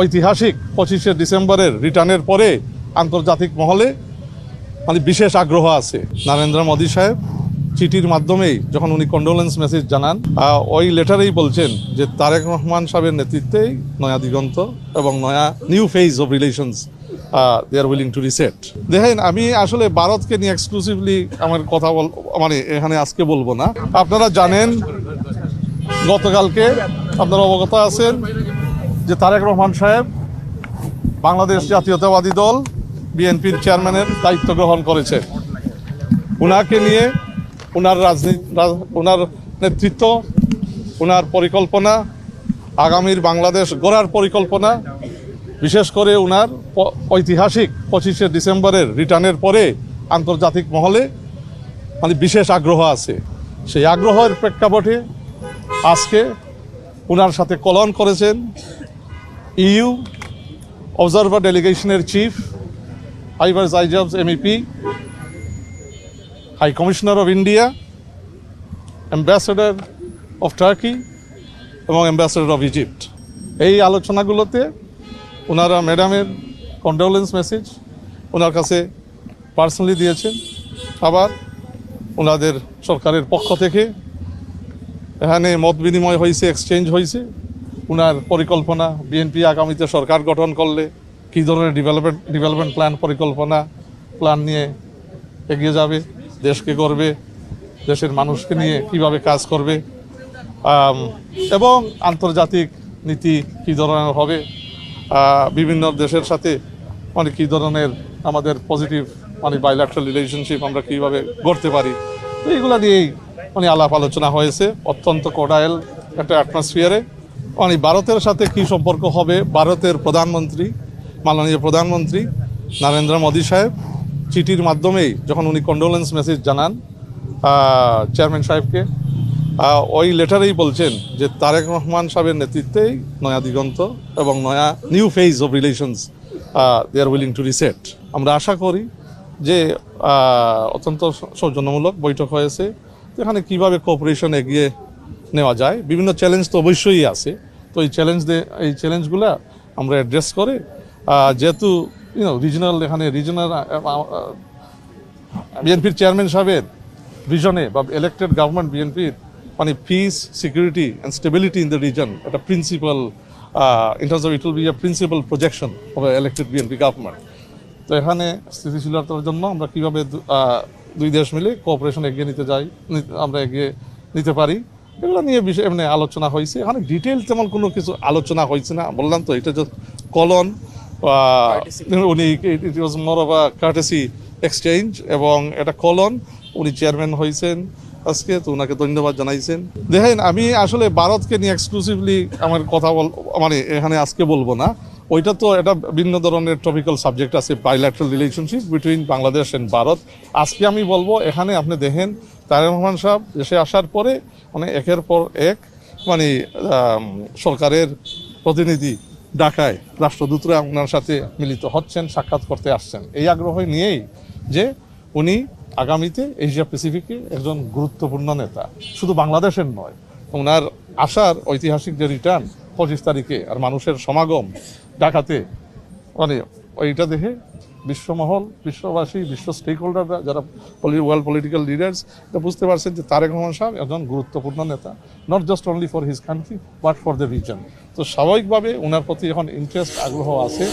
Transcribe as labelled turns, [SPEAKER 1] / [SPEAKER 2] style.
[SPEAKER 1] ঐতিহাসিক 25শে ডিসেম্বরের রিটার্নের পরে আন্তর্জাতিক মহলে বিশেষ আগ্রহ আছে। নরেন্দ্র মোদী সাহেব চিঠির মাধ্যমেই যখন উনি কন্ডোলেন্স মেসেজ জানান, ওই লেটারেই বলছেন যে তারেক রহমান সাহেবের নেতৃত্বেই নয়া দিগন্ত এবং নয়া new phase of relations they are willing to reset. দেখেন, আমি আসলে ভারতকে নিয়ে এক্সক্লুসিভলি আমার কথা এখানে আজকে বলবো না। আপনারা জানেন, গতকালকে আপনারা অবগত আছেন যে তারেক রহমান সাহেব বাংলাদেশ জাতীয়তাবাদী দল বিএনপির চেয়ারম্যানের দায়িত্ব গ্রহণ করেছে। উনাকে নিয়ে ওনার নেতৃত্ব, ওনার পরিকল্পনা, আগামীর বাংলাদেশ গড়ার পরিকল্পনা, বিশেষ করে ওনার ঐতিহাসিক 25শে ডিসেম্বরের রিটার্নের পরে আন্তর্জাতিক মহলে বিশেষ আগ্রহ আছে। সেই আগ্রহের প্রেক্ষাপটে আজকে ওনার সাথে কলন করেছেন ইউ অবজারভার ডেলিগেশনের chief Ivars Ijabs MEP, high commissioner of India, ambassador of Turkey এবং অ্যাম্বাসেডর অফ ইজিপ্ট। এই আলোচনাগুলোতে ওনারা ম্যাডামের কন্ডোলেন্স মেসেজ ওনার কাছে পার্সোনালি দিয়েছেন। আবার ওনাদের সরকারের পক্ষ থেকে এখানে মত বিনিময় হয়েছে, এক্সচেঞ্জ হয়েছে। ওনার পরিকল্পনা, বিএনপি আগামীতে সরকার গঠন করলে কী ধরনের ডেভেলপমেন্ট প্ল্যান নিয়ে এগিয়ে যাবে, দেশকে করবে, দেশের মানুষকে নিয়ে কিভাবে কাজ করবে, এবং আন্তর্জাতিক নীতি কী ধরনের হবে, বিভিন্ন দেশের সাথে কী ধরনের আমাদের পজিটিভ বাইল্যাটারাল রিলেশনশিপ আমরা কীভাবে গড়তে পারি। তো এইগুলো দিয়েই আলাপ আলোচনা হয়েছে অত্যন্ত কোডাইল একটা অ্যাটমসফিয়ারে। ভারতের সাথে কি সম্পর্ক হবে, ভারতের প্রধানমন্ত্রী, মাননীয় প্রধানমন্ত্রী নরেন্দ্র মোদী সাহেব চিঠির মাধ্যমেই যখন উনি কন্ডোলেন্স মেসেজ জানান চেয়ারম্যান সাহেবকে, ওই লেটারেই বলছেন যে তারেক রহমান সাহেবের নেতৃত্বেই নয়া দিগন্ত এবং নয়া new phase of relations they are willing to reset. আমরা আশা করি যে অত্যন্ত সৌজন্যমূলক বৈঠক হয়েছে। এখানে কিভাবে কোঅপারেশন এগিয়ে নেওয়া যায়, বিভিন্ন চ্যালেঞ্জ তো অবশ্যই আছে। তো এই চ্যালেঞ্জগুলো আমরা অ্যাড্রেস করে, যেহেতু রিজনাল বিএনপির চেয়ারম্যান সাহেবের ভিশনে বা ইলেক্টেড গভর্নমেন্ট বিএনপির peace, security and stability in the region একটা principal in terms of it will be a principal projection of elected BNP government. তো এখানে স্থিতিশীলতার জন্য আমরা কীভাবে দুই দেশ মিলে কোঅপারেশন এগিয়ে নিতে পারি, এগুলো নিয়ে বিষয় এমনি আলোচনা হয়েছে। এখানে ডিটেল তেমন কোনো কিছু আলোচনা হয়েছে না। বললাম তো, এটা জাস্ট কলন, উনি it was more of a courtesy exchange, এবং এটা কলন। উনি চেয়ারম্যান হয়েছেন আজকে, তো ওনাকে ধন্যবাদ জানাইছেন। দেখেন, আমি আসলে ভারতকে নিয়ে এক্সক্লুসিভলি আমার কথা এখানে আজকে বলবো না। ওইটা তো এটা ভিন্ন ধরনের টপিক্যাল সাবজেক্ট আছে, bilateral relationship between Bangladesh and Bharat. আজকে আমি বলবো, এখানে আপনি দেখেন তারেক রহমান সাহেব দেশে আসার পরে একের পর এক সরকারের প্রতিনিধি ঢাকায়, রাষ্ট্রদূতরা ওনার সাথে মিলিত হচ্ছেন, সাক্ষাৎ করতে আসছেন। এই আগ্রহ নিয়েই যে উনি আগামীতে এশিয়া প্যাসিফিকে একজন গুরুত্বপূর্ণ নেতা, শুধু বাংলাদেশের নয়। ওনার আসার ঐতিহাসিক যে রিটার্ন 25 তারিখে আর মানুষের সমাগম ঢাকাতে, ওইটা দেখে বিশ্বমহল, বিশ্ববাসী, বিশ্ব স্টেক হোল্ডাররা, যারা ওয়ার্ল্ড পলিটিক্যাল লিডার্স, এটা বুঝতে পারছেন যে তারেক রহমান সাহেব একজন গুরুত্বপূর্ণ নেতা, not just only for his country but for the reason. তো স্বাভাবিকভাবে ওনার প্রতি এখন ইন্টারেস্ট, আগ্রহ আছে।